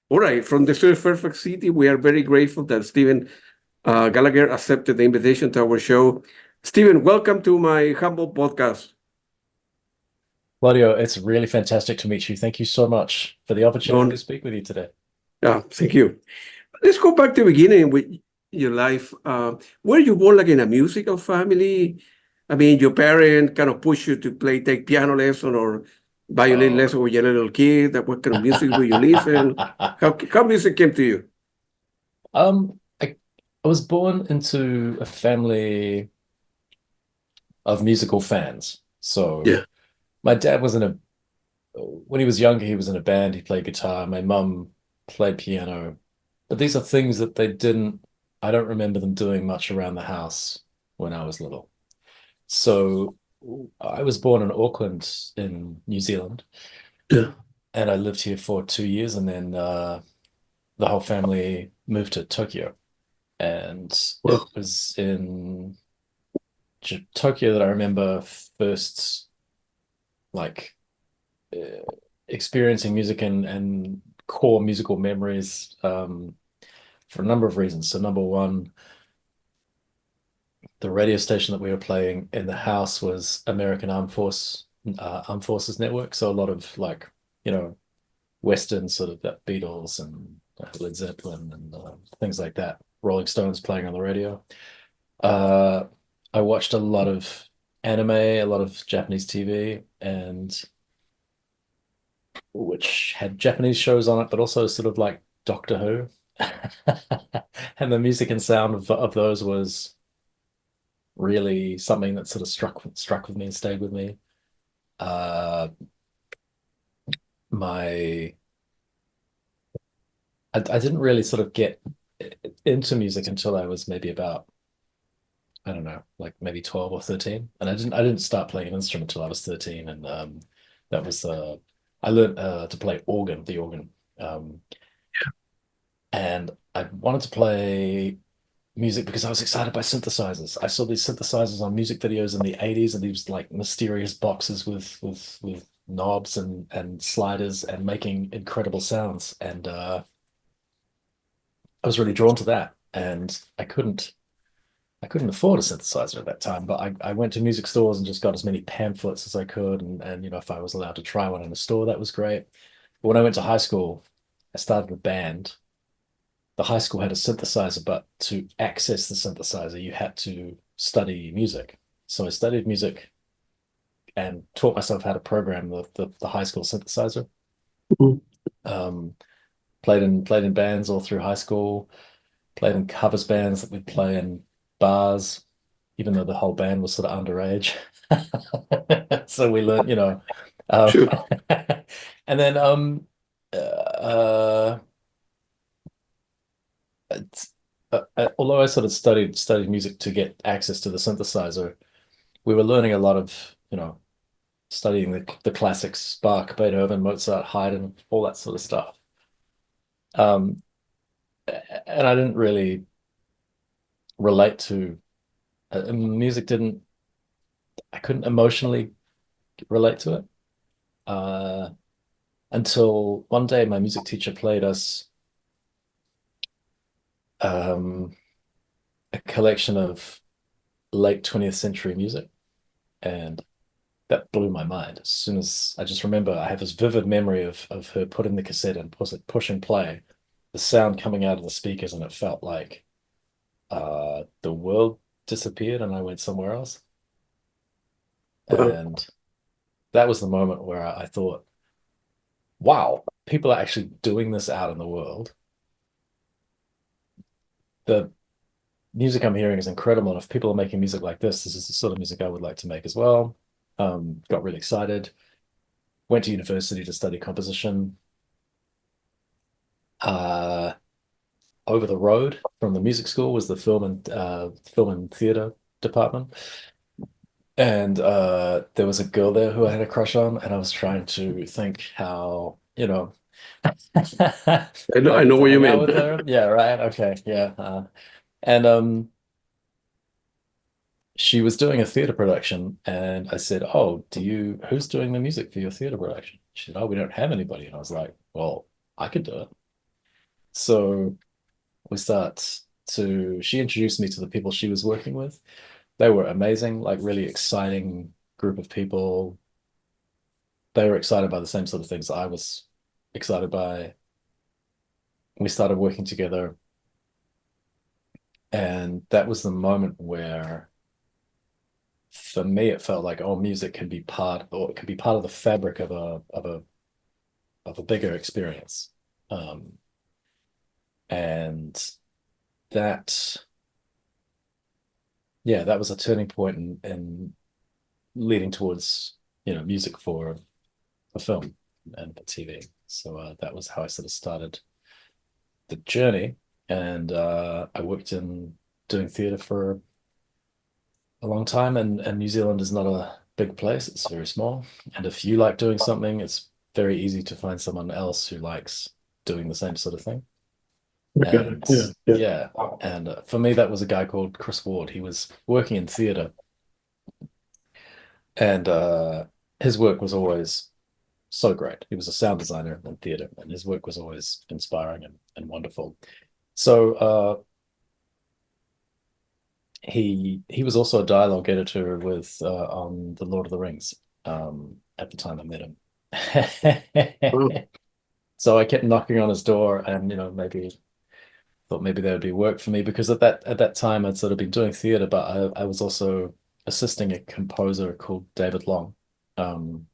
All right, from the Studio Fairfax City, we are very grateful that Stephen Gallagher accepted the invitation to our show. Stephen, welcome to my humble podcast. Claudio, it's really fantastic to meet you. Thank you so much for the opportunity to No, speak with you today. thank you. Let's go back to the beginning with your life. Were you born like in a musical family? I mean, your parent kind of pushed you to take piano lesson or violin Oh. lesson when you were a little kid. What kind of music do you listen? How music came to you? I was born into a family of musical fans. So Yeah. my dad was in a when he was younger, he was in a band, he played guitar. My mum played piano. But these are things that I don't remember them doing much around the house when I was little. So I was born in Auckland in New Zealand, Yeah. and I lived here for 2 years, and then the whole family moved to Tokyo. And it Well, was in Tokyo that I remember first like uh, experiencing music and core musical memories for a number of reasons. So number one, the radio station that we were playing in the house was American Armed Forces Network. So a lot of you know, Western sort of that Beatles and Led Zeppelin and things like that. Rolling Stones playing on the radio. Uh, I watched a lot of anime, a lot of Japanese TV, and which had Japanese shows on it, but also sort of like Doctor Who. And the music and sound of those was really something that sort of struck with me and stayed with me. Uh, my I didn't really sort of get into music until I was maybe about I don't know, like maybe 12 or 13. And I didn't start playing an instrument until I was 13. And that was I learned to play the organ. Um, and I wanted to play music because I was excited by synthesizers. I saw these synthesizers on music videos in the 80s and these like mysterious boxes with knobs and sliders and making incredible sounds. And I was really drawn to that. And I couldn't afford a synthesizer at that time, but I went to music stores and just got as many pamphlets as I could. And you know, if I was allowed to try one in a store, that was great. But when I went to high school, I started a band. The high school had a synthesizer, but to access the synthesizer, you had to study music. So I studied music and taught myself how to program the high school synthesizer. mhm. Um, played in bands all through high school, played in covers bands that we'd play in bars, even though the whole band was sort of underage. So we learned, um, Sure. and then uh, it's, although I sort of studied music to get access to the synthesizer, we were learning a lot of, studying the classics, Bach, Beethoven, Mozart, Haydn, all that sort of stuff. Um, and I didn't really relate to music. I couldn't emotionally relate to it until one day my music teacher played us um, a collection of late 20th century music, and that blew my mind. As soon as I just remember, I have this vivid memory of her putting the cassette and pushing play, the sound coming out of the speakers, and it felt like the world disappeared and I went somewhere else. Well, And that was the moment where I thought, wow, people are actually doing this out in the world. The music I'm hearing is incredible. And if people are making music like this is the sort of music I would like to make as well. Got really excited. Went to university to study composition. Uh, Over the road from the music school was the film and theater department. And there was a girl there who I had a crush on, and I was trying to think how, I like know to what you hang out mean. with her. Yeah, right. Okay, yeah. And she was doing a theater production, and I said, "Oh, who's doing the music for your theater production?" She said, "Oh, we don't have anybody." And I was like, "Well, I could do it." So we start she introduced me to the people she was working with. They were amazing, like really exciting group of people. They were excited by the same sort of things I was excited by. We started working together, and that was the moment where, for me, it felt like, oh, music can be part, or it can be part of the fabric of a bigger experience. Um, and that, yeah, that was a turning point in leading towards, music for film and for TV. So that was how I sort of started the journey. And I worked in doing theatre for a long time, and New Zealand is not a big place. It's very small. And if you like doing something, it's very easy to find someone else who likes doing the same sort of thing. Okay. And Yeah, yeah. yeah, and for me, that was a guy called Chris Ward. He was working in theatre, and his work was always so great. He was a sound designer in theatre, and his work was always inspiring and wonderful. So he was also a dialogue editor with on The Lord of the Rings at the time I met Well, him. So I kept knocking on his door, and maybe thought maybe there would be work for me, because at that time I'd sort of been doing theatre, but I was also assisting a composer called David Long, um,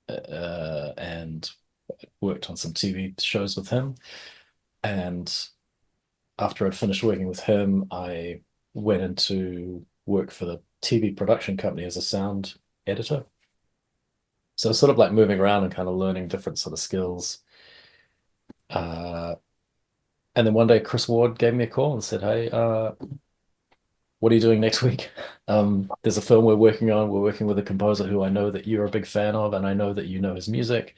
and worked on some TV shows with him. And after I'd finished working with him, I went into work for the TV production company as a sound editor. So sort of like moving around and kind of learning different sort of skills. Uh, and then one day Chris Ward gave me a call and said, "Hey, what are you doing next week? There's a film we're working on. We're working with a composer who I know that you're a big fan of, and I know that you know his music.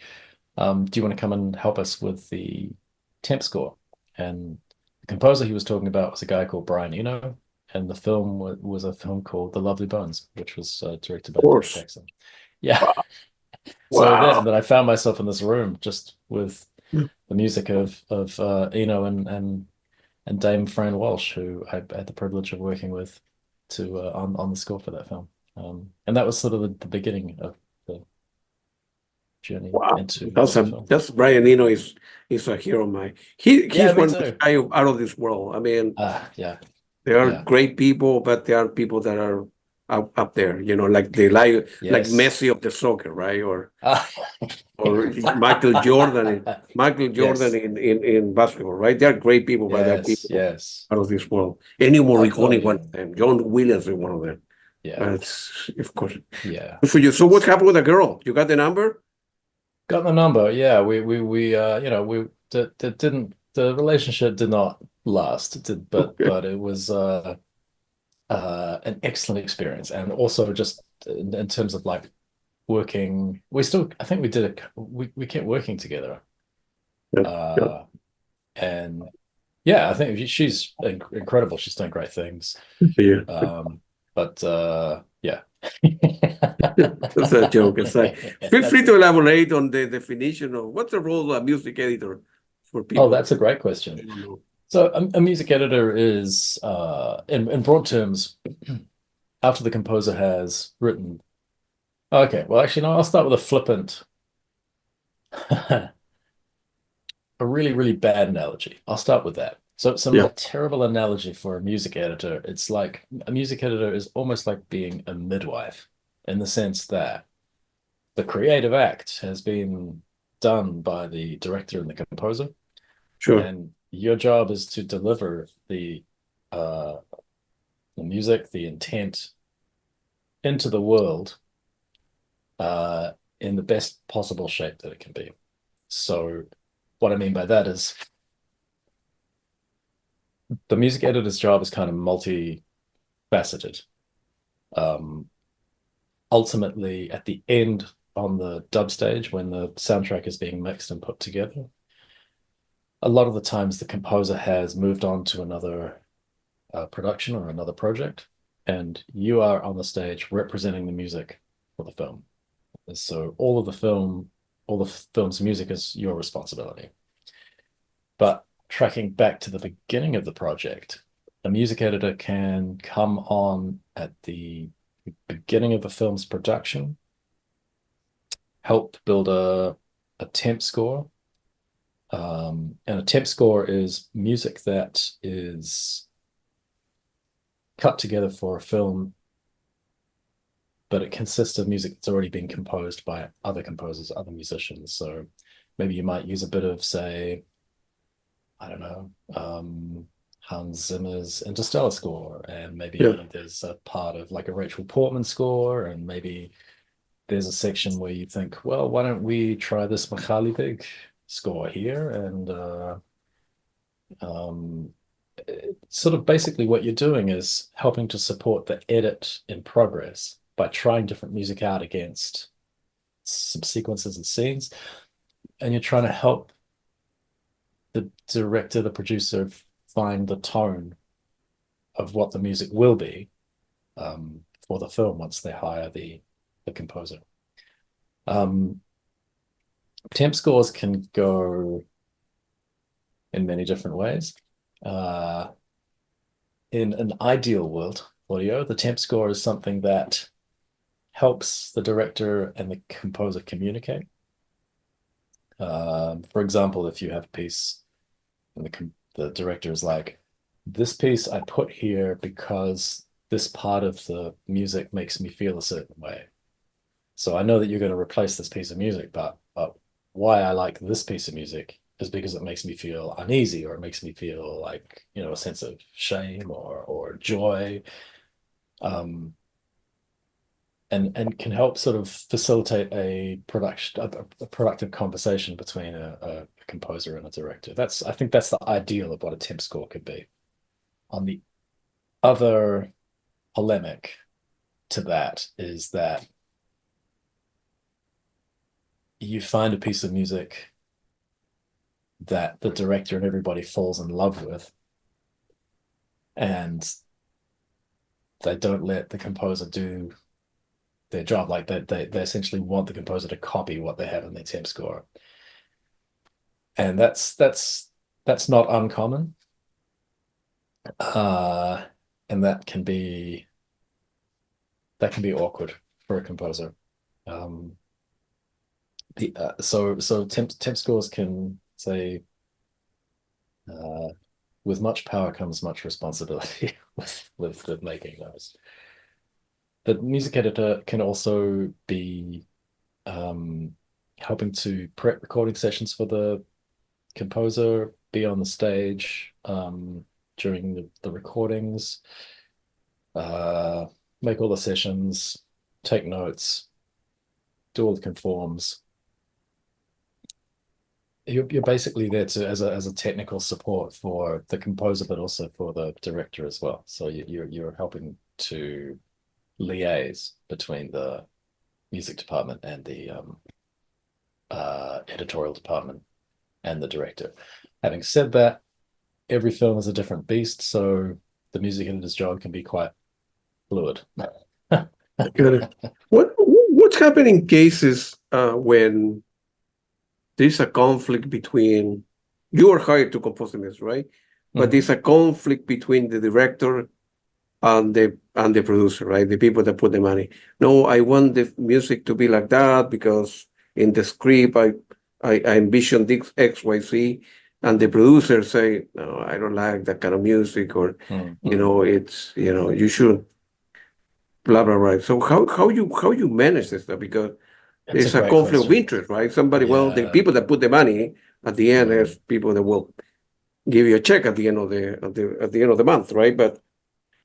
Do you want to come and help us with the temp score?" And the composer he was talking about was a guy called Brian Eno, and the film was a film called The Lovely Bones, which was directed of by Peter course. Jackson. Yeah. Wow. So Wow. then I found myself in this room just with the music of Eno and Dame Fran Walsh, who I had the privilege of working with to on the score for that film. And that was sort of the beginning of the journey Wow. into film. That's Brian Eno is a hero of mine. He's Yeah, me one of those too. guy out of this world. I mean, Yeah, they are yeah, great people, but there are people that are up there, like like yes. Messi of the soccer, right? Ah, Or Michael Jordan yes, in basketball, right? They are great people, but they're yes, people yes. out of this world. Ennio Oh Morricone, one yeah, of them. John Williams is one of them. yeah, That's of course yeah. good for you. So what happened with the girl? You got the number? Got the number. Yeah, we we didn't the relationship did not last, Okay. but it was an excellent experience, and also just in terms of like working, I think we did it. We kept working together, Yeah. Yeah. uh, and yeah, I think she's incredible. She's done great things. Yeah. But yeah. That's a joke. It's like, feel That's free to it. elaborate on the definition of what's the role of a music editor for Oh, people that's a that great question. don't know. So a music editor is, in broad terms, after the composer has written. Okay, well, actually, no, I'll start with a flippant, a really, really bad analogy. I'll start with that. So it's Yeah, a terrible analogy for a music editor. It's like a music editor is almost like being a midwife, in the sense that the creative act has been done by the director and the composer, sure. and your job is to deliver uh, the music, the intent into the world uh, in the best possible shape that it can be. So, what I mean by that is the music editor's job is kind of multifaceted. Um, Ultimately, at the end on the dub stage, when the soundtrack is being mixed and put together, a lot of the times the composer has moved on to another production or another project, and you are on the stage representing the music for the film. So all the film's music is your responsibility. But tracking back to the beginning of the project, a music editor can come on at the beginning of a film's production, help build a temp score. And a temp score is music that is cut together for a film, but it consists of music that's already been composed by other composers, other musicians. So maybe you might use a bit of, say, I don't know, Hans Zimmer's Interstellar score, and Yeah. maybe there's a part of like a Rachel Portman score, and maybe there's a section where you think, well, why don't we try this Big score here? And um, sort of basically what you're doing is helping to support the edit in progress by trying different music out against some sequences and scenes, and you're trying to help the director, the producer, find the tone of what the music will be for the film once they hire the composer. Temp scores can go in many different ways. In an ideal world audio, the temp score is something that helps the director and the composer communicate. For example, if you have a piece and the director is like, this piece I put here because this part of the music makes me feel a certain way. So I know that you're going to replace this piece of music, but why I like this piece of music is because it makes me feel uneasy, or it makes me feel like, a sense of shame or joy. Um, and can help sort of facilitate a productive conversation between a composer and a director. I think that's the ideal of what a temp score could be. On the other polemic to that is that you find a piece of music that the director and everybody falls in love with, and they don't let the composer do their job. Like they essentially want the composer to copy what they have in their temp score. And that's not uncommon. Uh, and that can be awkward for a composer. Um, so temp scores can say, uh, with much power comes much responsibility with making those. The music editor can also be helping to prep recording sessions for the composer, be on the stage during the recordings, uh, make all the sessions, take notes, do all the conforms. You're basically there to as a technical support for the composer, but also for the director as well. So you're helping to liaise between the music department and the editorial department and the director. Having said that, every film is a different beast, so the music editor's job can be quite fluid. Got it. What's happening in cases when there's a conflict between you are hired to compose the music, right? But there's a conflict between the director and the producer, right? The people that put the money. No, I want the music to be like that because in the script I envision this X, Y, Z, and the producer say, no, I don't like that kind of music, or it's you should blah blah blah. So how you manage this stuff? Because That's a there's a great conflict of question. interest, right? Somebody, well, the Yeah. people that put the money at the end Mm, is people that will give you a check at the end of the month, right? But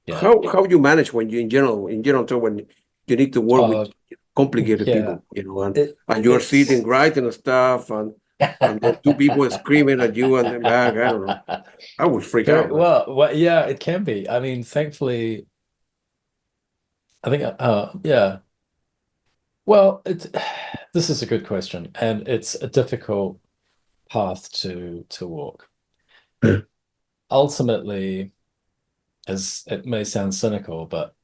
yeah. how you manage when you in general term when you need to work with Uh, complicated yeah. people, and It and you're sitting it's writing and stuff, and then two people are screaming at you and then back. I don't know. I would freak very out. well, yeah, it can be. I mean, thankfully, I think yeah. Well, this is a good question, and it's a difficult path to walk. Ultimately, as it may sound cynical, but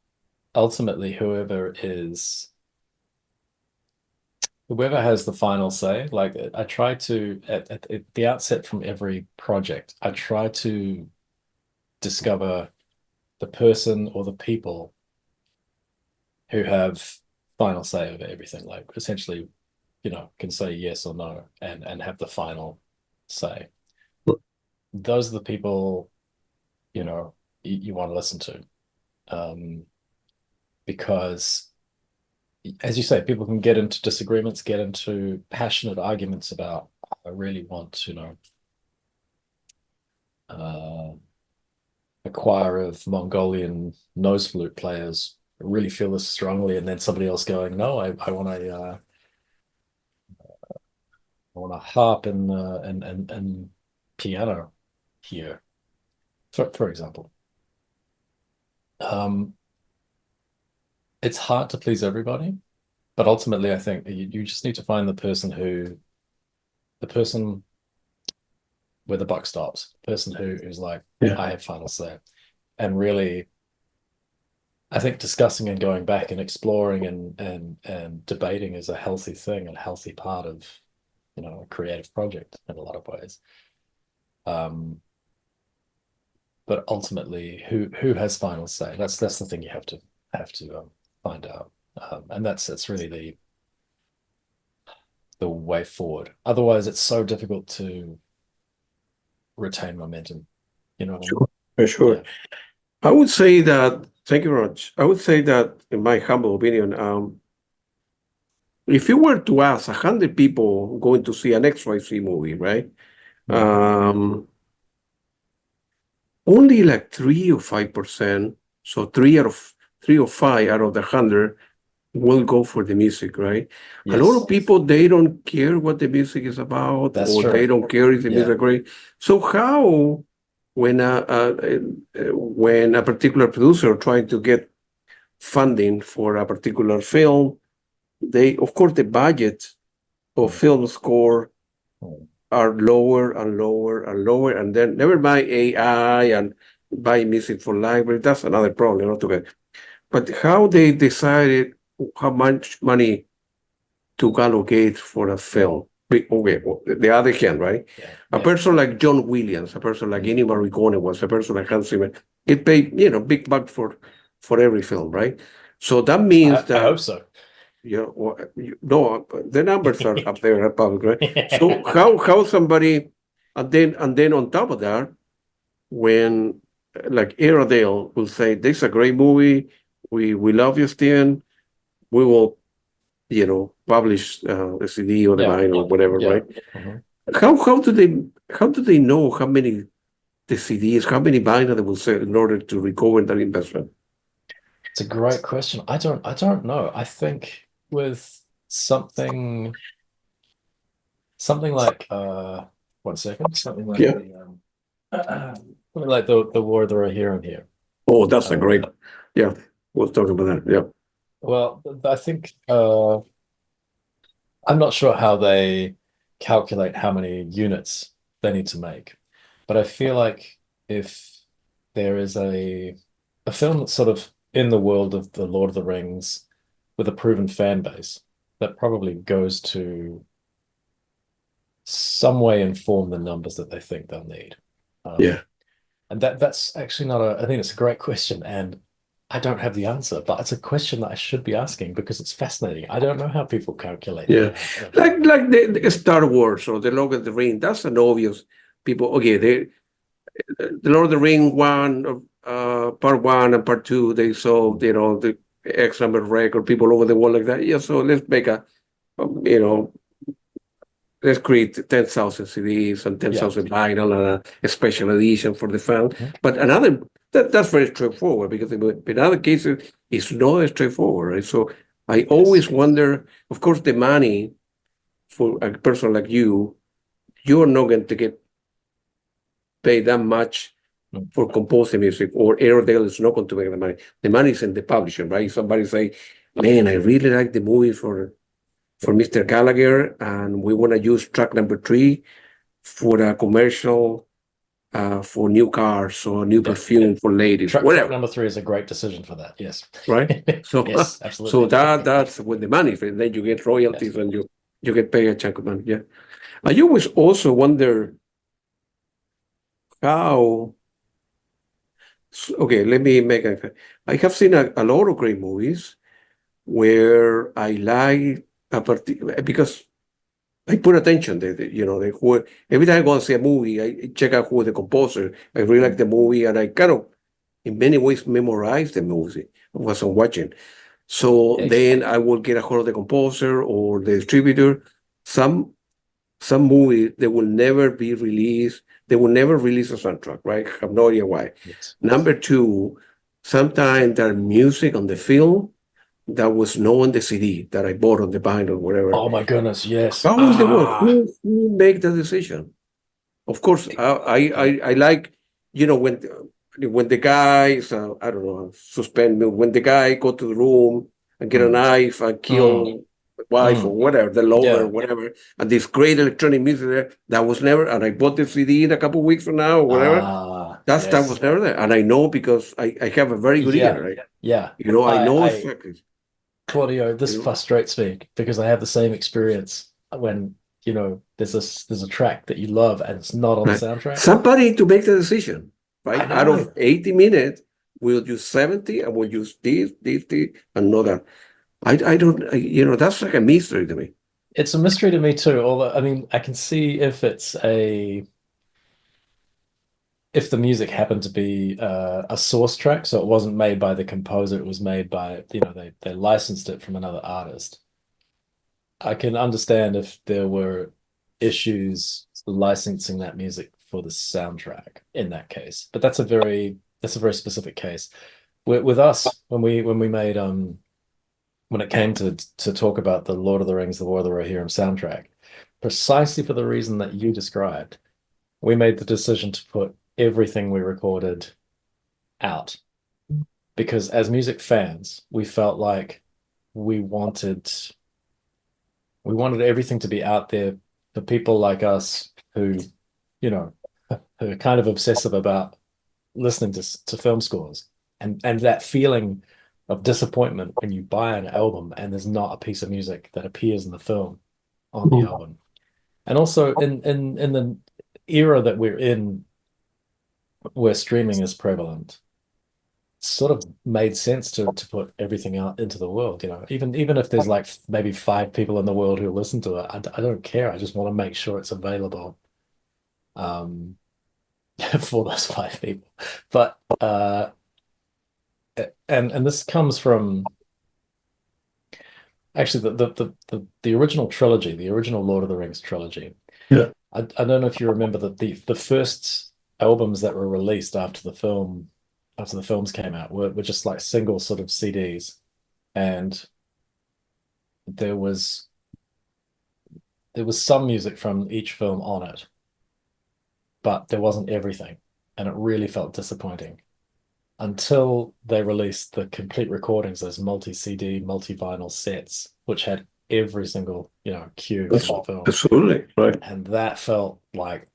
ultimately, whoever is whoever has the final say, like I try to at the outset from every project, I try to discover the person or the people who have final say over everything, like essentially, can say yes or no and have the final say. Those are the people, you want to listen to. Because as you say, people can get into disagreements, get into passionate arguments about, I really want to a choir of Mongolian nose flute players really feel this strongly, and then somebody else going, no, I want a harp and piano here, for example. It's hard to please everybody, but ultimately, I think you just need to find the person where the buck stops, the person who's like, Yeah, I have final say. And really, I think discussing and going back and exploring and debating is a healthy thing and a healthy part of, a creative project in a lot of ways. But ultimately, who has final say? That's the thing you have to find out. And that's really the way forward. Otherwise, it's so difficult to retain momentum. You know what I mean? sure, for sure. Yeah. I would say that, thank you very much. I would say that, in my humble opinion, if you were to ask 100 people going to see an XYZ movie, right? Mhm. Only like 3 or 5%, so three or five out of the 100 will go for the music, right? A lot of Yes, people, they don't care what the music is about, that's or they true. don't care if the Yeah. music is great. So how, when a particular producer trying to get funding for a particular film, of course, the budget of Mm. film score Mm. are lower and lower and lower, and then never mind AI and buy music for library. That's another problem altogether. But how they decided how much money to allocate for a film? Okay, the other hand, right? Yeah. A Yeah. person like John Williams, a person like Mm. Ennio Morricone was, a person like Hans Zimmer, it paid big bucks for every film, right? So that means I that hope so. well, no, the numbers are up there at public, right? So how somebody, and then on top of that, when like Airedale will say, "This is a great movie. We love you, Steven. We will, publish the CD or the Yeah. Vine or whatever, Yeah. right?" Mhm. How do they know how many the CDs, how many vinyl they will sell in order to recover that investment? It's a great question. I don't know. I think with something like 1 second, something like Yeah. something like the War of the Rohirrim here. Oh, that's a great. Uh, Yeah, we'll talk about that. Yeah. well, I think I'm not sure how they calculate how many units they need to make, but I feel like if there is a film that's sort of in the world of the Lord of the Rings with a proven fan base, that probably goes to some way inform the numbers that they think they'll need. Yeah. And that's actually not I think it's a great question, and I don't have the answer, but it's a question that I should be asking because it's fascinating. I don't know how people calculate Yeah, a like film. like the Star Wars or the Lord of the Ring. That's an obvious. People, okay, the Lord of the Ring part one and part two. They sold, the X number of record people over the world like that. Yeah, so let's make um, you know, let's create 10,000 CDs and Yeah. 10,000 vinyl and a special edition for the fan. Mhm. But that's very straightforward because in other cases it's not as straightforward, right? So I Yes. always wonder. Of course, the money for a person like you're not going to get paid that much Mm. for composing music, or Airedale is not going to make the money. The money is in the publisher, right? Somebody say, "Man, I really like the movie for Mr. Gallagher, and we want to use track number 3 for a commercial for new cars or new Yeah. perfume for ladies, Truck whatever." number three is a great decision for that. Yes. Right? So, Yes, so absolutely. that's when the money is. Then you get Yes. royalties and You get paid a chunk of money. Yeah. I always also wonder how. Okay, let me make a. I have seen a lot of great movies where I like a particular because I put attention. Who, every time I go and see a movie, I check out who the composer. I really like the movie, and I kind of, in many ways, memorize the movie what I'm watching. So Yeah, then I will get a hold of the composer or the distributor. Some some movie they will never be released. They will never release a soundtrack, right? I have no idea why. yes, yes. Number two, sometimes there music on the film that was not on the CD that I bought on the vinyl or whatever. Oh my goodness, yes. How was the one? Ah, Who make the decision? Of course, yeah. I like, when the guys, I don't know, suspend me, when the guy go to the room and get a Mm, knife and mm, kill the wife or mm. whatever, the lover, Yeah. whatever, and this great electronic music there, that was never, and I bought the CD in a couple of weeks from now or whatever, Ah, that was yes. never there. And I know because I have a very good Yeah. ear, right? Yeah. I know I exactly, Claudio, this you know. frustrates me because I have the same experience when, there's a track that you love and it's not on the Right. soundtrack. Somebody to make the decision, I right? Out of know. 80 minutes, we'll use 70 and we'll use this, and not that. I don't, that's like a mystery to me. It's a mystery to me too, although I mean I can see if the music happened to be a source track, so it wasn't made by the composer, it was made by, they licensed it from another artist. I can understand if there were issues licensing that music for the soundtrack in that case, but that's a very specific case. With us, when we made when it came to talk about the Lord of the Rings, the War of the Rohirrim soundtrack, precisely for the reason that you described, we made the decision to put everything we recorded out because as music fans, we felt like we wanted we wanted everything to be out there for people like us who, you know, who are kind of obsessive about listening to film scores and that feeling of disappointment when you buy an album and there's not a piece of music that appears in the film on the Mhm. album. And also in the era that we're in where streaming is prevalent, sort of made sense to put everything out into the world, even if there's like maybe 5 people in the world who listen to it, I don't care. I just want to make sure it's available um for those 5 people. But and this comes from actually the original trilogy, the original Lord of the Rings trilogy. Yeah. I don't know if you remember that the first albums that were released after the films came out were just like single sort of CDs, and there was there was some music from each film on it, but there wasn't everything, and it really felt disappointing until they released the complete recordings, those multi-CD, multi-vinyl sets, which had every single, cue That's from the film. absolutely right. And that felt like,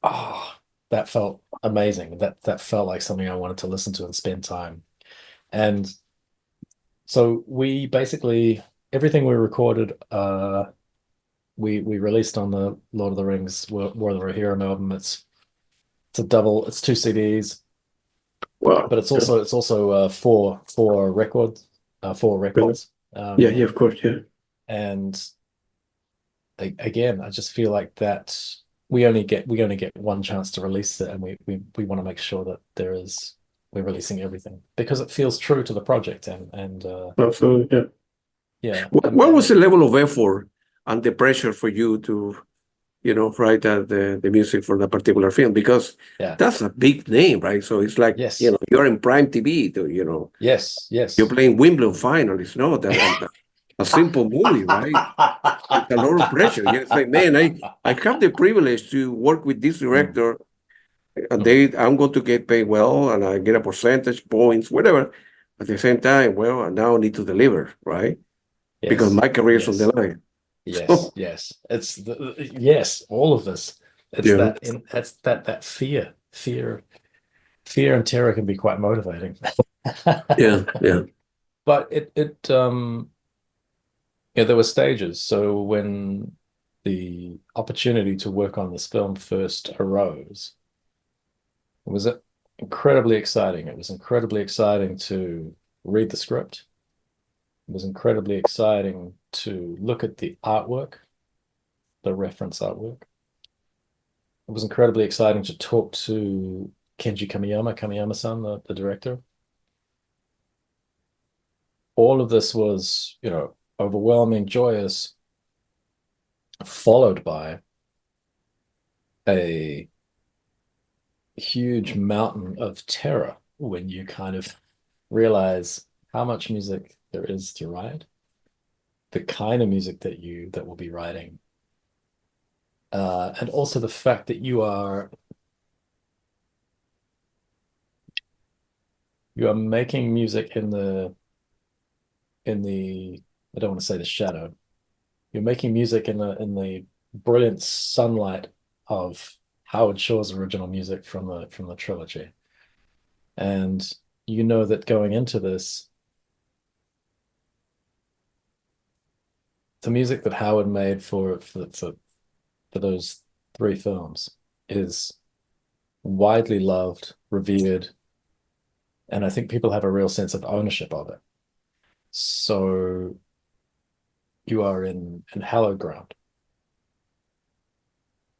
that felt amazing. That felt like something I wanted to listen to and spend time. And so we basically everything we recorded, we released on the Lord of the Rings War of the Rohirrim album. It's 2 CDs, Wow. but it's also four Yeah. records. Yeah. Yeah. Of course. Yeah. And again, I just feel like that we only get one chance to release it, and we want to make sure that we're releasing everything because it feels true to the project and Absolutely. Yeah. yeah What was the level of effort and the pressure for you to, write the music for that particular film? Because yeah that's a big name, right? So it's like, yes you're in prime TV, yes you're yes playing Wimbledon final. It's not a simple movie, right? It's a lot of pressure. You say, man, I have the privilege to work with this Mm, director, and mm. I'm going to get paid well, and I get a percentage, points, whatever. At the same time, well, I now need to deliver, right? Because Yes, my career is on the yes, line. yes, So, yes. Yes, all of this. It's yeah, that fear and terror can be quite motivating. yeah, yeah. But there were stages. So the opportunity to work on this film first arose, it was incredibly exciting. It was incredibly exciting to read the script. It was incredibly exciting to look at the artwork, the reference artwork. It was incredibly exciting to talk to Kenji Kamiyama-san, the director. All of this was, overwhelming, joyous, followed by a huge mountain of terror when you kind of realize how much music there is to write, the kind of music that we'll be writing, and also the fact that you are making music in the I don't want to say the shadow. You're making music in the brilliant sunlight of Howard Shore's original music from the trilogy. And you know that going into this, the music that Howard made for those three films is widely loved, revered, and I think people have a real sense of ownership of it. So you are in hallowed ground.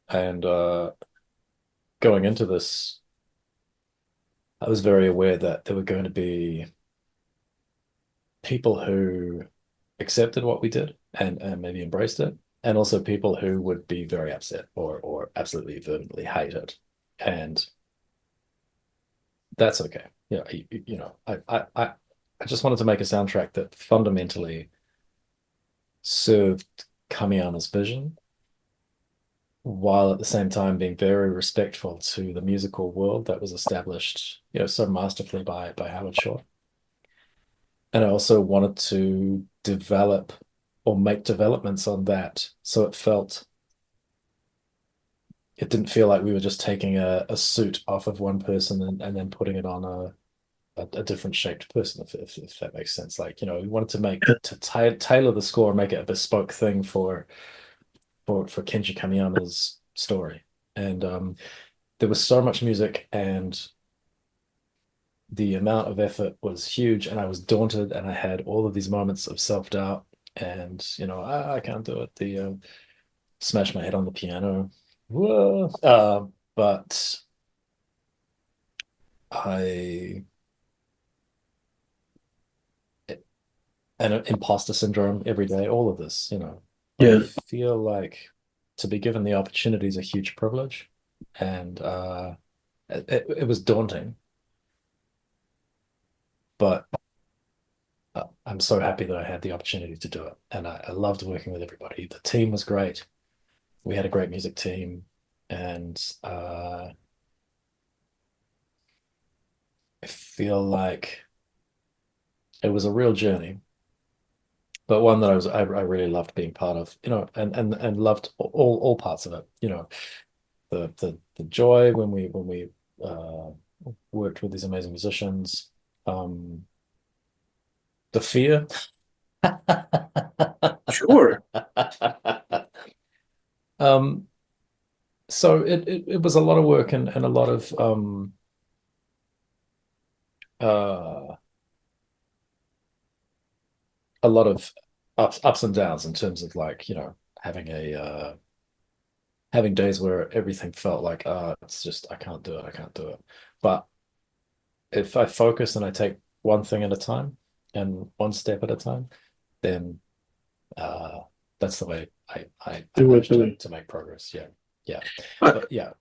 And going into this, I was very aware that there were going to be people who accepted what we did and maybe embraced it, and also people who would be very upset or absolutely vehemently hate it. And that's okay. I just wanted to make a soundtrack that fundamentally served Kamiyama's vision, while at the same time being very respectful to the musical world that was established, so masterfully by Howard Shore. And I also wanted to develop or make developments on that, so it didn't feel like we were just taking a suit off of one person and then putting it on a different shaped person, if that makes sense. Like, we wanted to tailor the score and make it a bespoke thing for Kenji Kamiyama's story. And there was so much music, and the amount of effort was huge, and I was daunted, and I had all of these moments of self-doubt, and I can't do it. The smash my head on the piano. Whoa. But and imposter syndrome every day, all of this, Yeah. I feel like to be given the opportunity is a huge privilege, and it was daunting, but I'm so happy that I had the opportunity to do it, and I loved working with everybody. The team was great. We had a great music team, and I feel like it was a real journey, but one that I really loved being part of, and loved all parts of it. The joy when we worked with these amazing musicians, the fear. Sure. So it was a lot of work and a lot of ups and downs in terms of, like, having days where everything felt like, it's just, I can't do it. But if I focus and I take one thing at a time and one step at a time, then that's the way I managed to make progress. Yeah. Uh, But yeah.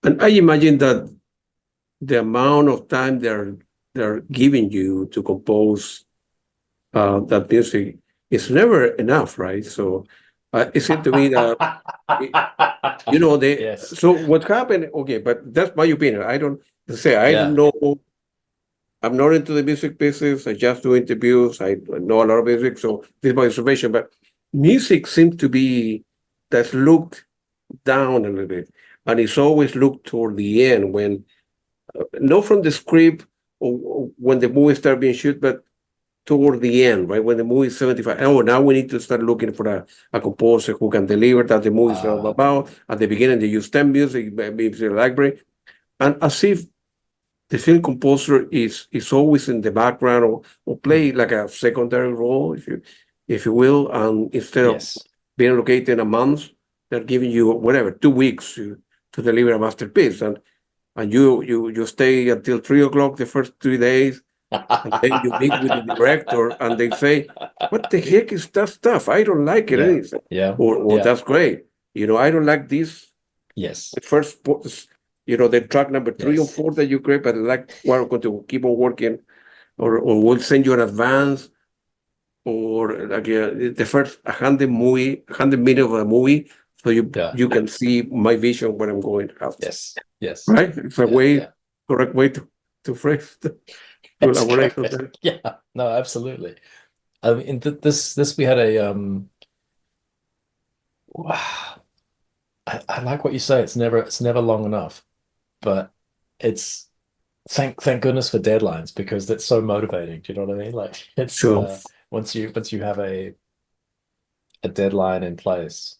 and I imagine that the amount of time they're giving you to compose that music is never enough, right? So it seems to me that they. Yes. So what happened? Okay, but that's my opinion. I don't say I don't Yeah. know. I'm not into the music business. I just do interviews. I know a lot of music, so this is my observation. But music seems to be that's looked down a little bit, and it's always looked toward the end when not from the script or when the movie starts being shot, but toward the end, right? When the movie is 75. Oh, now we need to start looking for a composer who can deliver that the movie is all Ah, about. At the beginning, they use 10 music, maybe it's a library. And as if the film composer is always in the background or play like a secondary role, if you will, and instead of yes. being located a month, they're giving you whatever 2 weeks to deliver a masterpiece, and you stay until 3 o'clock the first 3 days, and then you meet with the director, and they say, "What the heck is that stuff? I don't like it." Yeah. And say, Yeah. or Yeah. that's great. I don't like this Yes. the first, the track number 3 or 4 Yes. that you create, but like we're going to keep on working, or we'll send you an advance, or like the first 100 minutes of a movie, so you Yeah. you can see my vision where I'm going after. Yes. Yes. Right? It's a Yeah. way Yeah. correct way to phrase to It's elaborate on that. correct. Yeah. No, absolutely. I mean, this we had a I like what you say. It's never long enough, but it's thank goodness for deadlines because that's so motivating. Do you know what I mean? Like it's So once you have a deadline in place,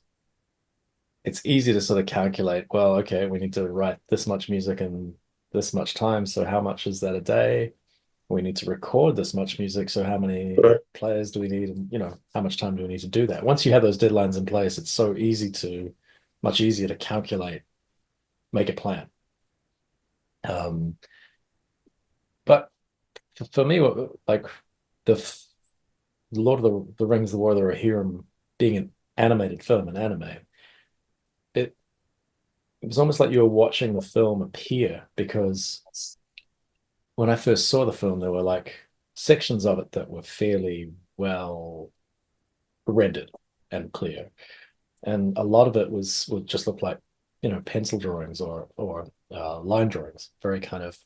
it's easy to sort of calculate, well, okay, we need to write this much music in this much time, so how much is that a day? We need to record this much music, so how many players do we need? And how much time do we need to do that? Once you have those deadlines in place, it's so much easier to calculate, make a plan. Um, but for me, like the Lord of the Rings, the War of the Rohirrim being an animated film, an anime, it it was almost like you were watching the film appear because when I first saw the film, there were like sections of it that were fairly well rendered and clear, and a lot of it would just look like pencil drawings or line drawings, very kind of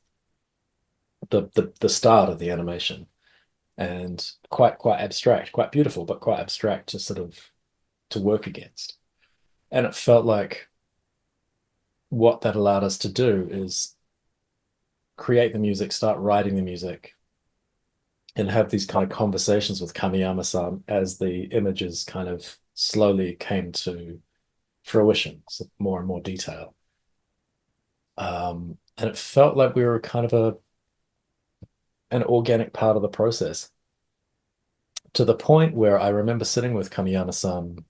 the start of the animation, and quite abstract, quite beautiful, but quite abstract to sort of to work against. And it felt like what that allowed us to do is create the music, start writing the music, and have these kind of conversations with Kamiyama-san as the images kind of slowly came to fruition, so more and more detail. And it felt like we were kind of an organic part of the process to the point where I remember sitting with Kamiyama-san.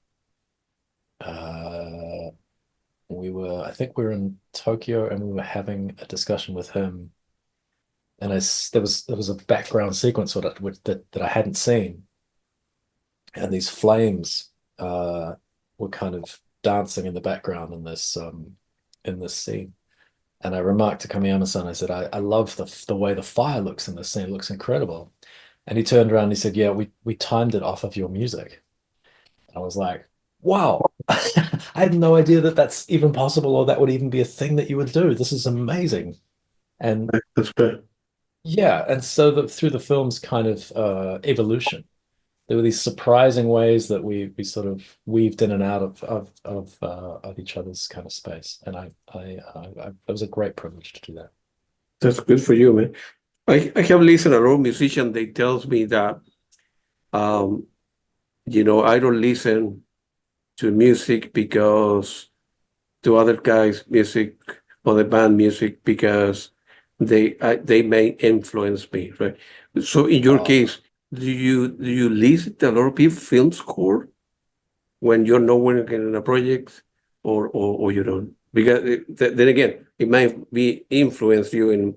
Uh, I think we were in Tokyo and we were having a discussion with him. And there was a background sequence that I hadn't seen, and these flames were kind of dancing in the background in this scene. And I remarked to Kamiyama-san, I said, I love the way the fire looks in this scene. It looks incredible. And he turned around and he said, yeah, we timed it off of your music. I was like, wow, I had no idea that that's even possible or that would even be a thing that you would do. This is amazing. And that's good. yeah, and so through the film's kind of evolution, there were these surprising ways that we sort of weaved in and out of each other's kind of space, and it was a great privilege to do that. That's good for you, man. I have listened a lot of musicians. They tells me that um, I don't listen to music because to other guys' music or the band music because they may influence me, right? So in your Oh, case, do you listen to a lot of people film score when you're not working in a project, or you don't? Because then again, it might be influence you in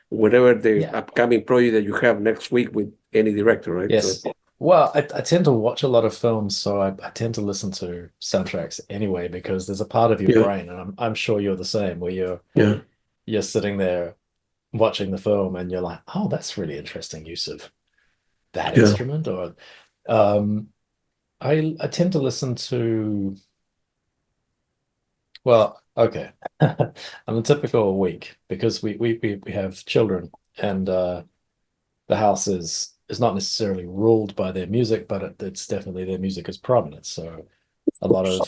whatever the yeah, upcoming project that you have next week with any director, right? So yes. Well, I tend to watch a lot of films, so I tend to listen to soundtracks anyway because there's a part of your yeah, brain, and I'm sure you're the same, where yeah, you're sitting there watching the film and you're like, oh, that's really interesting use of that yeah. instrument. Or um, I tend to listen to, well, okay. I'm a typical week because we have children, and the house is not necessarily ruled by their music, but it's definitely their music is prominent. So a lot of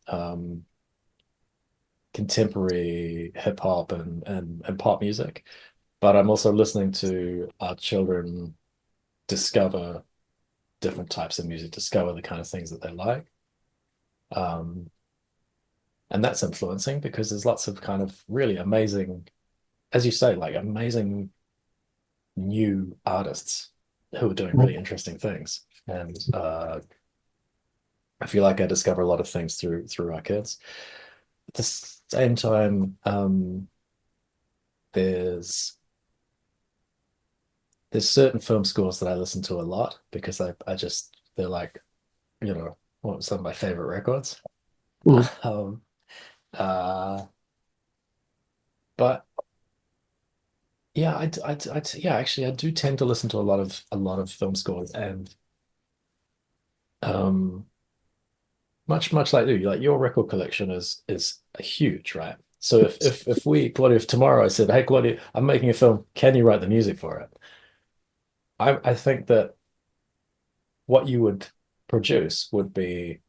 um, contemporary hip hop and pop music. But I'm also listening to our children discover different types of music, discover the kind of things that they like. And that's influencing because there's lots of kind of really amazing, as you say, like amazing new artists who are doing really interesting things. And I feel like I discover a lot of things through our kids. At the same time, there's certain film scores that I listen to a lot because I just they're like, you know, some of my favorite records. Um, but yeah, yeah, actually, I do tend to listen to a lot of film scores, and um, much like you, like your record collection is huge, right? So if we, Claudia, if tomorrow I said, hey Claudia, I'm making a film, can you write the music for it? I think that what you would produce would be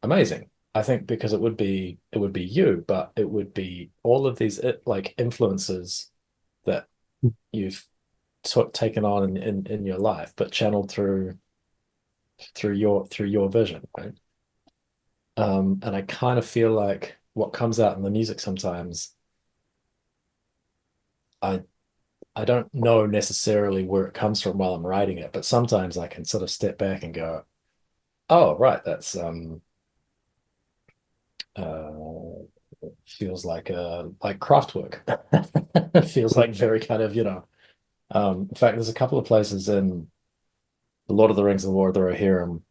amazing. I think because it would be you, but it would be all of these like influences that you've taken on in your life, but channeled through your vision, right? And I kind of feel like what comes out in the music sometimes, I I don't know necessarily where it comes from while I'm writing it, but sometimes I can sort of step back and go, oh, right, that's uh feels like craft work. It feels like very kind of, in fact, there's a couple of places in The Lord of the Rings and the War of the Rohirrim.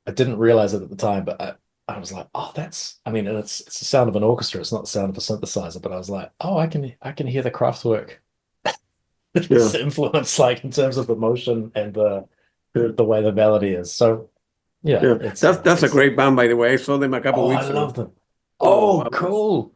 I didn't realize it at the time, but I was like, oh, I mean, and it's the sound of an orchestra, it's not the sound of a synthesizer, but I was like, oh, I can hear the craft work. This influence, like in terms of emotion and the way the melody is. So yeah, That's a great band, by the way. I saw them a couple oh, I weeks ago. love them. Oh, Oh, cool.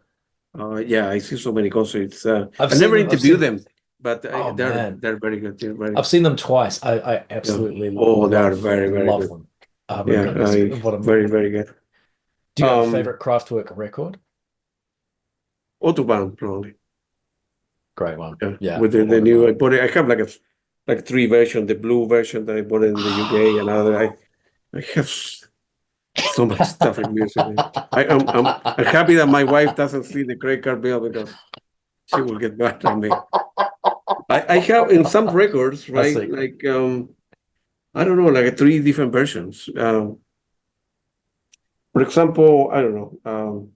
yeah, I see so many concerts. I've I seen never them. interviewed them, but Oh man, they're very good. They're very, I've seen them twice. I yeah. absolutely Oh, they are very, very love good. them. Oh my Yeah, goodness, what a very, very good. do you have a favorite Kraftwerk record? Autobahn, probably. Great one. Yeah, Yeah. with the new. I have like three versions. The blue version that I bought in the UK, and another. I have so much stuff in music. I'm happy that my wife doesn't see the credit card bill because she will get mad at me. I have in some records, A right? secret. Like I don't know, like three different versions. For example, I don't know.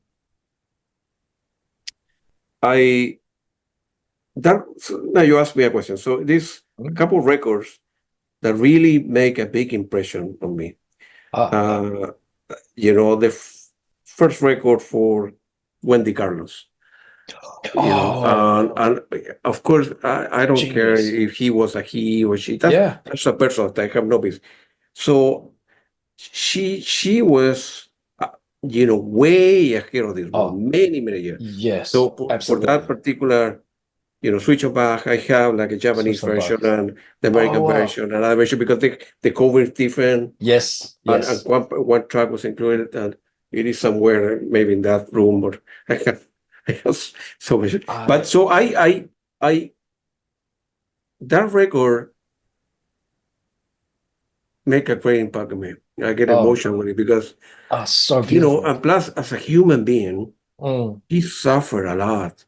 I that now you asked me a question. So this a couple of records that really make a big impression on me. Ah, The first record for Wendy Carlos. And of course, I don't care genius. if he was a he or she. Yeah. That's a personal thing. I have no business. So she was, way ahead of this world, Oh, many years. yes, So for that absolutely. particular, switch of back, I have like a Japanese Switch them version back. and the Oh, American wow. version, another version because the cover is different, Yes, and yes. one track was included, and it is somewhere maybe in that room, or I have so much. But I so I that record make a great impact on me. I get oh, emotional with it because so beautiful. and plus as a human being, Mm, he suffered a lot.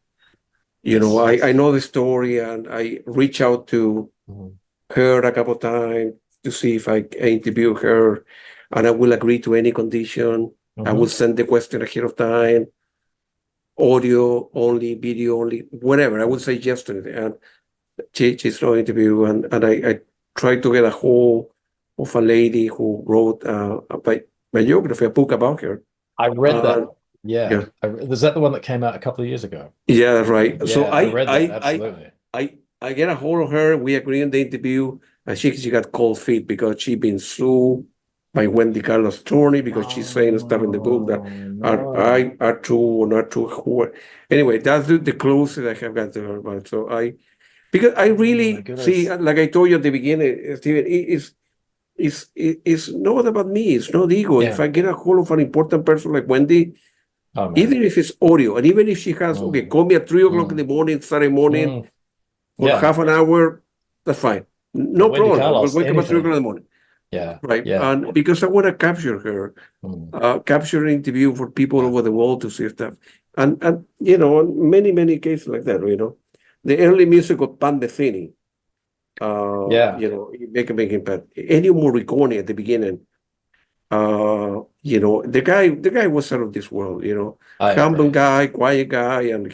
yes. I know the story, and I reach out to Mhm. her a couple of times to see if I can interview her, and I will agree to any condition. I will Mhm. send the question ahead of time, audio only, video only, whatever. I will say yes to it, and she's no interview, and I tried to get a hold of a lady who wrote a biography, a book about her. I read that. Yeah. Yeah, Was that the one that came out a couple of years ago? yeah, that's right. So Yeah, I read that. Absolutely. I get a hold of her. We agree on the interview, and she got cold feet because she been sued by Wendy Carlos' attorney because she's saying stuff in the book that Oh no. are true or not true. Anyway, that's the closest I have got to her about. So because I Oh my really see, goodness. like I told you at the beginning, Steven, it's not about me. It's not ego. If Yeah. I get a hold of an important person like Wendy, Oh man. even if it's audio, and even if she has, okay, Mm, call me at 3 o'clock in mm, the morning, Saturday morning, mm. for Yeah. half an hour, that's fine. No Wendy problem. I will Carlos, wake up at 3 o'clock anything. in the morning. Yeah, Right. yeah. And because I want to capture her, Mm, capture an interview for people yeah, over the world to see stuff. And many, many cases like that. The early music of Pan Metheny, yeah. you make a big impact. Ennio Morricone at the beginning, the guy was out of this world. I Humble agree. guy, quiet guy, and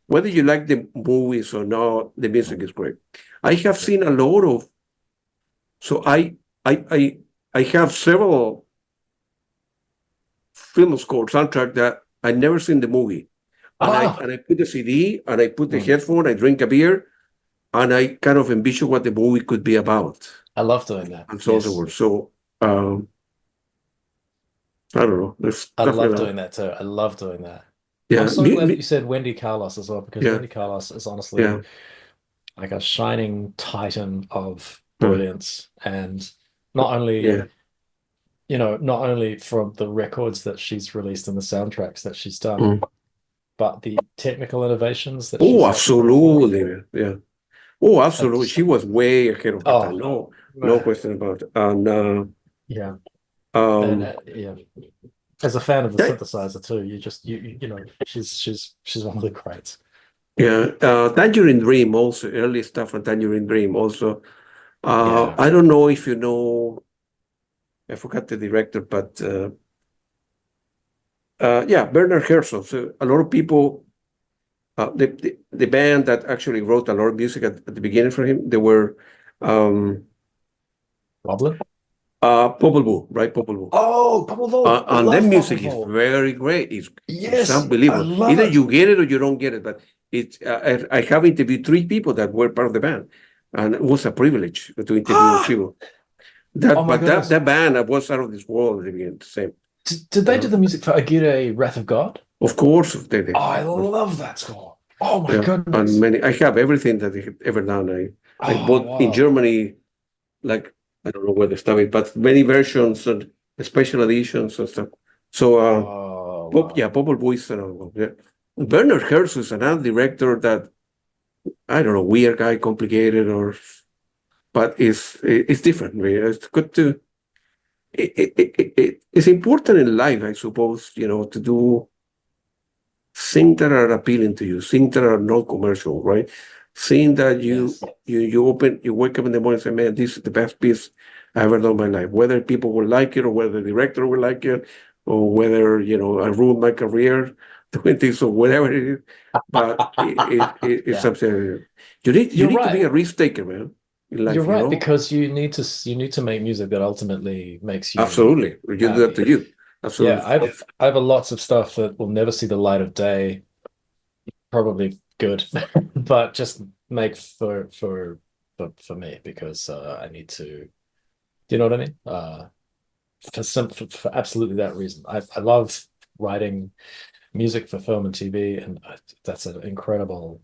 whether you like the movies or not, the music Mm, is great. I have agree. seen a lot of, so I have several film score soundtrack that I never seen the movie. And I Ah, and I put the CD and I put the mm, headphone, I drink a beer, and I kind of envision what the movie could be about, I love doing that. and so on and so Yes, forth. So um, I don't know. There's I stuff like love that. doing that too. I love doing that. I'm Yeah, so glad that you said Wendy Carlos as well, because yeah, Wendy Carlos is honestly yeah, like a shining titan of uh, brilliance. And not only, yeah. not only from the records that she's released and the soundtracks that she's done, Mm. but the technical innovations that Oh, she's helped bring forth. absolutely, man. Yeah. Oh, absolutely. It's, She was way ahead of her time. oh, No question about it. And yeah. And um, yeah, as a fan of the that, synthesizer too, she's one of the greats. yeah, Tangerine Dream also, early stuff from Tangerine Dream also. Yeah, I don't know if you know, I forgot the director, but yeah, Bernard Herzog. So a lot of people, the band that actually wrote a lot of music at the beginning for him, they were um, Goblin. Popol Vuh, right? Popol Vuh. Oh, Bubble Vault. I And their love Bubble music is Vault. very great. It's Yes, I unbelievable. love Either it. you get it or you don't get it. But I have interviewed three people that were part of the band, and it was a privilege to interview those people. Oh That, my but that goodness. that band was out of this world at the beginning. Same. Did they do the music for Aguirre, Wrath of God? Of course, they Oh, did. I love that score. Oh my Yeah, and goodness. many. I have everything that they have ever done. I Oh bought in wow. Germany, like I don't know where they started, but many versions and special editions and stuff. So, Oh wow. Popol Vuh is another one. Yeah. Bernard Herz is another director that I don't know, weird guy, complicated, but it's different. Really. It's good to. It's important in life, I suppose, to do things that are appealing to you, things that are not commercial, right? Seeing that you Yes. you wake up in the morning and say, man, this is the best piece I ever done in my life. Whether people will like it or whether the director will like it or whether, I ruined my career doing this or whatever it is. But it's Yeah. something you You're need to be right. a risk taker, man, in You're life, right, because you need to make music that ultimately makes you Absolutely. You do that to happy. you. Yeah, Absolutely. I have a lots of stuff that will never see the light of day, probably good, but just make for me because I need to. Do you know what I mean? For absolutely that reason. I love writing music for film and TV, and that's an incredible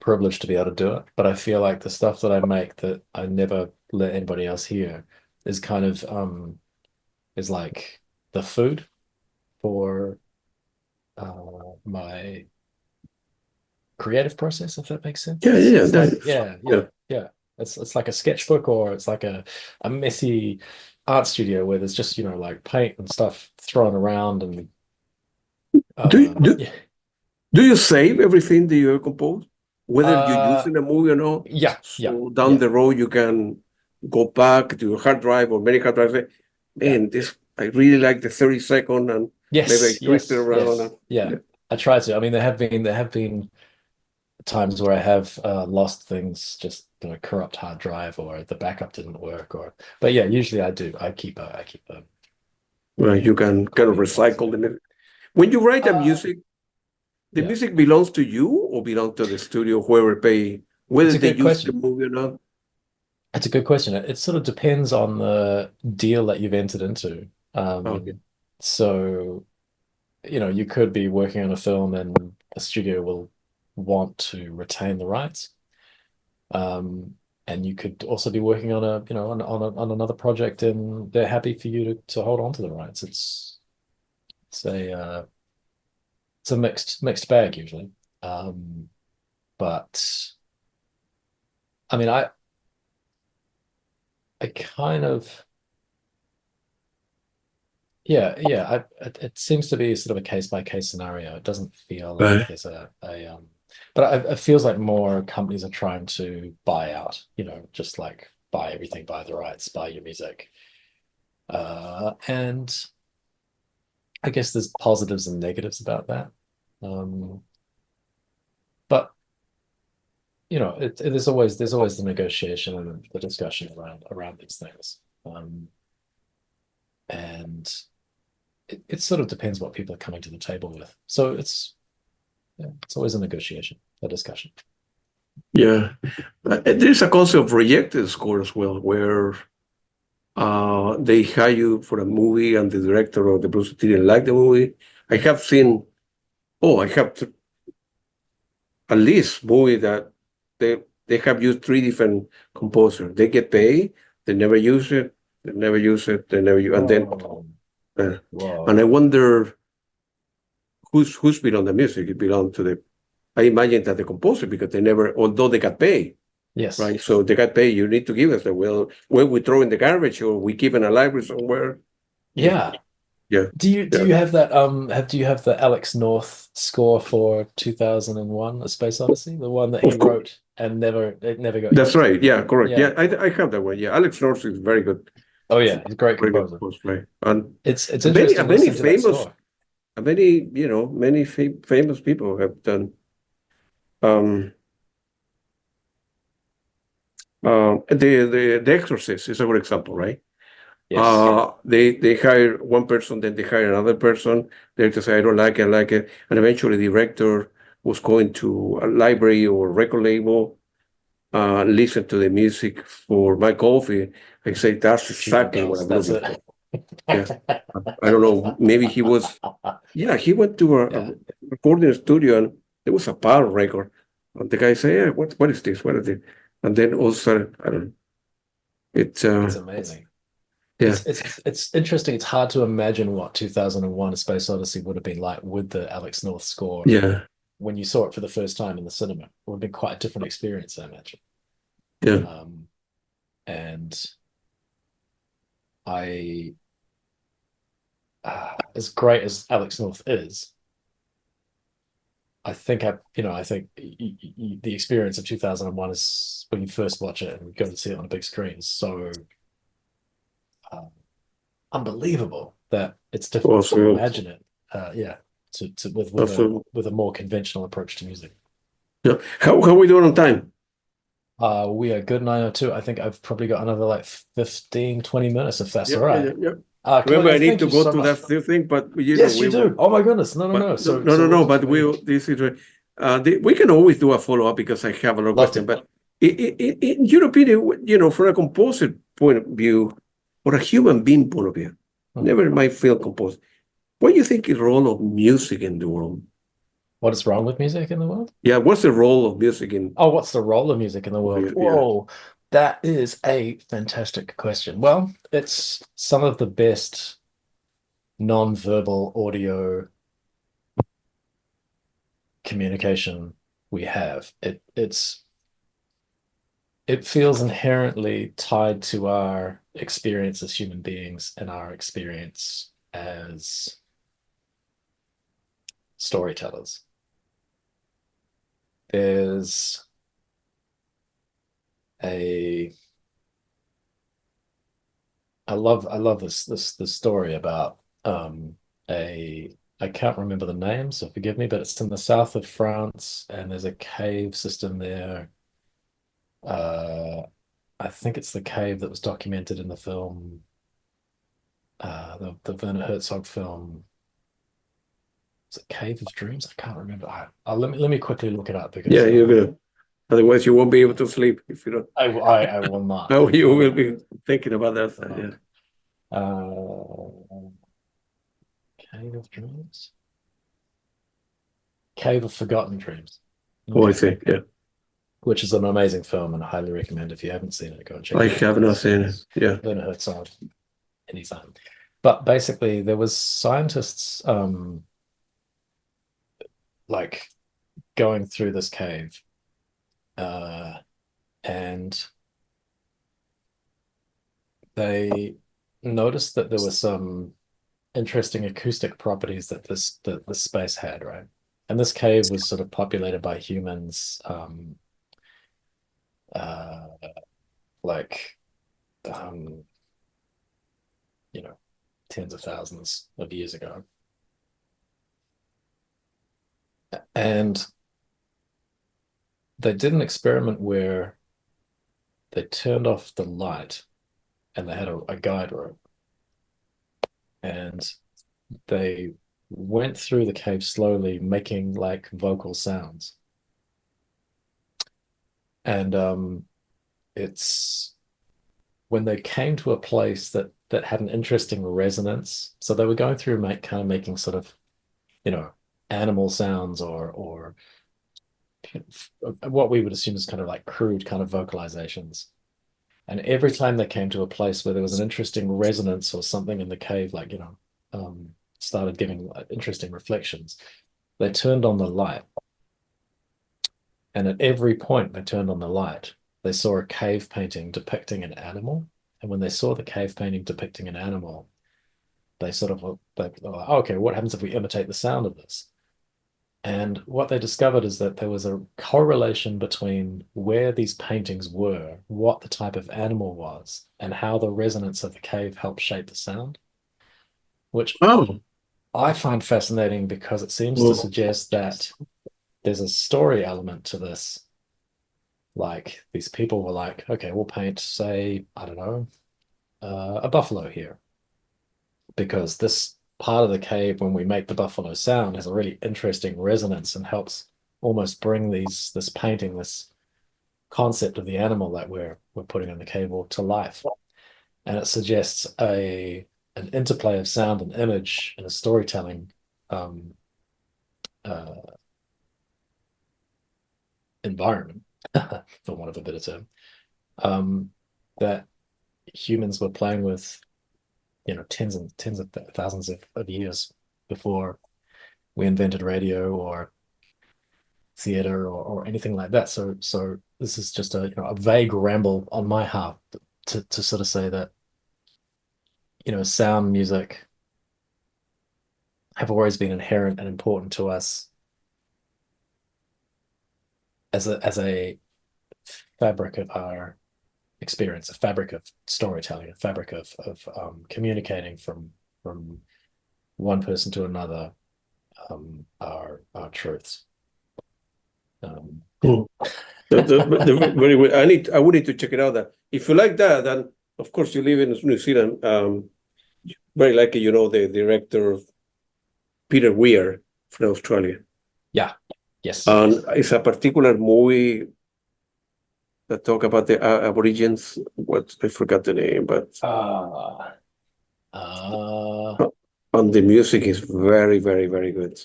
privilege to be able to do it. But I feel like the stuff that I make that I never let anybody else hear is kind of is like the food for my creative process, if that makes sense. Yeah, It's yeah, it's like that's, yeah, yeah. yeah, yeah. It's like a sketchbook or it's like a messy art studio where there's just, like paint and stuff thrown around and Do you, do, yeah. do you save everything that you compose, whether you use Uh in a movie or not? yeah, yeah, So down yeah, the road, you can go back to your hard drive or many hard drives. Say, yeah. man, this I really like the 30-second, and maybe I Yes, twist it yes, around. yes. And, Yeah. yeah. I try to. I mean, there have been times where I have lost things, just corrupt hard drive or the backup didn't work but yeah, usually I do. I keep a Well, you can kind of copy of things. recycle them. When you write a Uh, music, the yeah. music belongs to you or belongs to the studio, whoever pay, It's whether a they good use the question. movie or not. It's a good question. It sort of depends on the deal that you've entered into. Okay. So, you could be working on a film and a studio will want to retain the rights. Um, and you could also be working on on another project and they're happy for you to hold on to the rights. It's a uh, it's a mixed bag usually. But I mean, I kind of yeah. It seems to be sort of a case by case scenario. It doesn't feel like Right. there's but it feels like more companies are trying to buy out, just like buy everything, buy the rights, buy your music. And I guess there's positives and negatives about that. Um, but there's always the negotiation and the discussion around these things. And it sort of depends what people are coming to the table with. So it's always a negotiation, a discussion. Yeah. There's a concept of rejected score as well, where they hire you for a movie and the director or the producer didn't like the movie. I have seen, oh, I have at least movie that they have used three different composers. They get paid, they never use it, they never use it, they never use, and then Oh, uh, and whoa. I wonder who's been on the music. It belonged to the. I imagine that the composer, because they never, although they got paid, Yes. right? So they got paid. You need to give us the well. When we throw in the garbage, or we keep in a library somewhere. Just Yeah. yeah, Do you yeah. have that do you have the Alex North score for 2001 A Space Odyssey, the one that he Of course, wrote and never got that's used? right. Yeah, correct. Yeah. Yeah, I have that one. Yeah, Alex North is Oh yeah, he's a great very good composer. composer, right? And It's many, interesting many listening to that famous, score. many famous people have done. Um, the Exorcist is a good example, right? Yes. They hire one person, then they hire another person. They just say, I don't like it, I like it, and eventually the director was going to a library or record label, listen to the music for my coffee. I say that's Tubular exactly what bells. I'm That's looking it. for. Yeah, I don't know. Maybe he was. Yeah, he went to a Yeah, recording studio and there was a power record. And the guy said, yeah, what is this? What is it? And then all of a sudden, I don't know. It's it's amazing. yeah, It's interesting. It's hard to imagine what 2001 A Space Odyssey would have been like with the Alex North score yeah, when you saw it for the first time in the cinema. It would have been quite a different experience, I imagine. yeah. Um, and I, as great as Alex North is, I think the experience of 2001 is when you first watch it and go to see it on a big screen is so uh, unbelievable that it's difficult to Also, imagine it. Yeah, also, with a more conventional approach to music. yeah. How we doing on time? We are good 9:02. I think I've probably got another like 15, 20 minutes if that's Yeah, all yeah, yeah, right. yeah. Remember, Claire, I need thank to you go so to much. that thing, but Yes, we you will. do. Oh my goodness. No, no, But no. no, So no, so no, we'll no. just But we this is we can always do a follow up because I have a lot of love questions. to. But in your opinion, from a composer point of view or a human being point of view, Hmm. never mind field composer. What do you think is the role of music in the world? What is wrong with music in the world? Yeah, what's the role of music in? Oh, what's the role of music in the world? Yeah, Whoa, that is a fantastic question. Well, it's some of the best non-verbal audio communication we have. It feels inherently tied to our experience as human beings and our experience as storytellers. There's a I love this story about a I can't remember the name, so forgive me, but it's in the south of France and there's a cave system there. Uh, I think it's the cave that was documented in the film, the Werner Herzog film. Is it Cave of Dreams? I can't remember. Let me quickly look it up yeah, because you're gonna. Otherwise, you won't be able to sleep if you don't. I will not. Now you I will will be thinking about that. Yeah. look. Cave of Dreams, Cave of Forgotten Dreams. Oh, I Okay, see. Yeah, which is an amazing film and I highly recommend if you haven't seen it, go and check I it out. have not seen it. It's Yeah. Werner Herzog anytime. But basically, there was scientists like going through this cave, uh, and they noticed that there were some interesting acoustic properties that the space had, right? And this cave was sort of populated by humans, uh, like um, you know, tens of thousands of years ago. And they did an experiment where they turned off the light and they had a guide rope and they went through the cave slowly, making like vocal sounds. And it's when they came to a place that had an interesting resonance. So they were going through kind of making sort of, you know, animal sounds or what we would assume is kind of like crude kind of vocalizations. And every time they came to a place where there was an interesting resonance or something in the cave, like, you know, started giving interesting reflections, they turned on the light. And at every point they turned on the light, they saw a cave painting depicting an animal. And when they saw the cave painting depicting an animal, they sort of they were like, oh, okay, what happens if we imitate the sound of this? And what they discovered is that there was a correlation between where these paintings were, what the type of animal was, and how the resonance of the cave helped shape the sound, which Oh, I find fascinating because it seems to well, suggest that there's a story element to this. Like these people were like, okay, we'll paint, say, I don't know, a buffalo here, because this part of the cave, when we make the buffalo sound, has a really interesting resonance and helps almost bring this painting, this concept of the animal that we're putting in the cave wall to life. And it suggests an interplay of sound and image in a storytelling um, uh, environment, for want of a better term, that humans were playing with, you know, tens of thousands of years before we invented radio or theater or anything like that. So this is just a, you know, a vague ramble on my half to sort of say that, you know, sound, music have always been inherent and important to us as a fabric of our experience, a fabric of storytelling, a fabric of communicating from one person to another, our truths. Yeah. hmm. Very well. I would need to check it out. That if you like that, then of course you live in New Zealand. Very likely you know the director Peter Weir from Australia, Yeah. Yes. and it's a particular movie that talk about the Aborigines. What I forgot the name, but Uh, uh, uh, and the music is very, very, very good.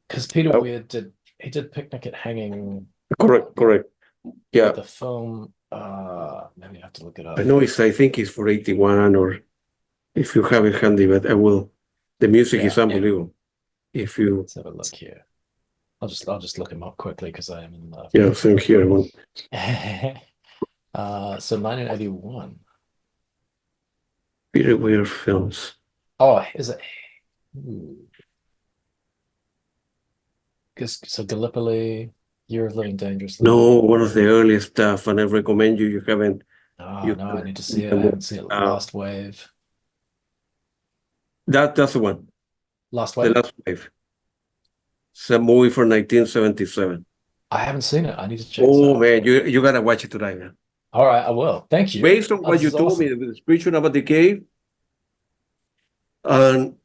because Peter Uh, Weir did Picnic at Hanging, correct, correct. but Yeah, the film, maybe I have to look it I up. know it's. I think it's for 81, or if you have it handy, but I will. The music is Yeah, unbelievable. If you, let's have a look here. I'll just look him up quickly because I am in yeah, same here. so 1981. Peter Weir films. Oh, is it? So Gallipoli, Year of Living No, Dangerously. one of the earliest stuff, and I recommend you. You haven't. Oh You no, I haven't need to see seen it. the I movie. haven't seen it. Last Wave. That's the one. Last The Wave? Last Wave. It's a movie from 1977. I haven't seen it. I need to check this Oh out. man, you gotta watch it tonight, man. All right, I will. Thank you. Based on Oh, what this you is told me, awesome. the description about the cave, and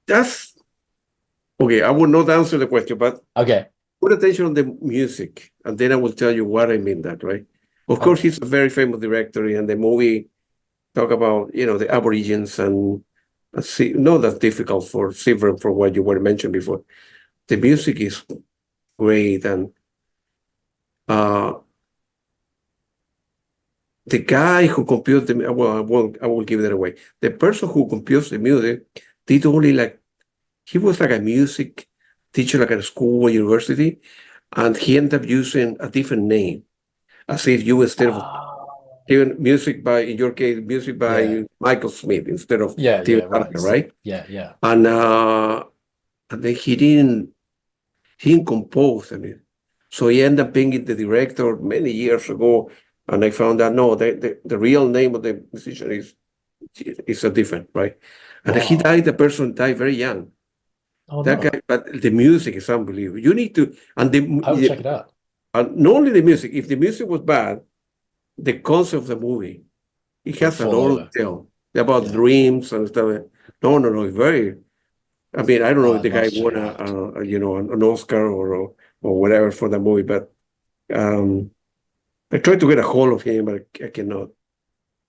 that's okay. I will not answer the question, but Okay. put attention on the music, and then I will tell you what I mean that, right? Of course, Okay. he's a very famous director, and the movie talk about, the Aborigines, and see, no, that's difficult for different from what you were mentioned before. The music is great, and uh, the guy who composed the, well, I will give that away. The person who composed the music did only like, he was like a music teacher, like at a school or university, and he ended up using a different name. as if you instead of Oh, hearing music by, in your case, music by yeah, Michael Smith instead of yeah, Stephen right. Gallagher, right? Yeah. And then he didn't compose. I mean, so he ended up being the director many years ago, and I found out no, the real name of the musician is a different, right? And he Wow. died. The person died very young. Oh That no, guy, but the music is unbelievable. You need to, and I will check it out. not only the music. If the music was bad, the concept of the movie, it Would has a fall lot to over. tell about Yeah. dreams and stuff. No, it's very. I mean, I don't know Oh, if I'd the love guy to check won it out. an Oscar or whatever for the movie, but um, I tried to get a hold of him, but I cannot.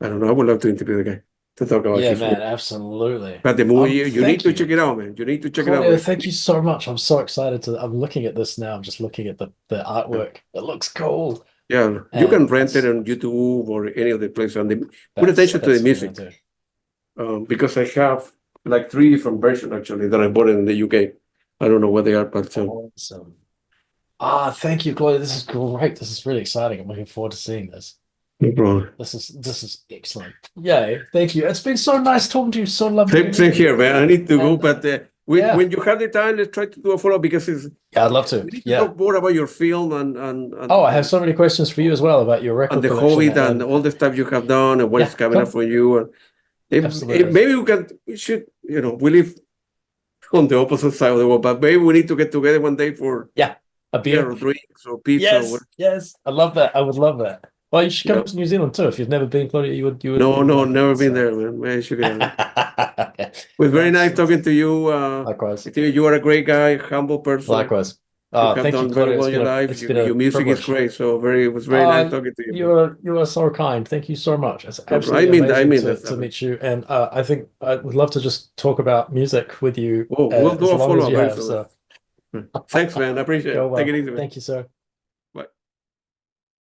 I don't know. I would love to interview the guy to talk about Yeah, his man, work. absolutely. But the movie, you need Thank to check you. it out, man. You need to check it out. Claudio, thank you so much. I'm so excited I'm looking at this now. I'm just looking at the artwork. It looks cool. Yeah, you And can rent it on YouTube or any of the places. And put attention to the that's what I'm gonna music, do. because I have like three different versions actually that I bought in the UK. I don't know what they are, but Awesome. Thank you, Claudia. This is great. This is really exciting. I'm looking forward to seeing this. no problem. This is excellent. Yay. Thank you. It's been so nice talking to you. So lovely to Same meet you. here, man. I need to go, And but yeah. when you have the time, let's try to do a follow because Yeah, I'd love to. we need to Yeah. talk more about your film Oh, I have so many questions for you as well about your and record the collection Hobbit and and all the stuff you have done and what is yeah, coming up come. for you. And Absolutely. maybe we should, we live on the opposite side of the world, but maybe we need to get together one day for Yeah. A beer beer. or drinks or pizza. Or Yes. I love that. I would love that. Well, you should yeah. come to New Zealand too. If you've never been, Claudia, No, you would no, like it. never been So there, man. Man, you should get it. It was very nice excellent. talking to you. I Likewise. think you are a great guy, humble person. Likewise. You have Thank you, done very Claudia. well in your life. It's been Your a music is privilege. great. So it was very nice talking to you, man. You are so kind. Thank you so much. It's No problem. absolutely I amazing mean that to stuff. meet you. And I think I would love to just talk about music with you Oh, we'll do as a long as follow-up you very have. soon. So Thanks, man. I appreciate go it. Take well. it easy, man. Thank you, sir.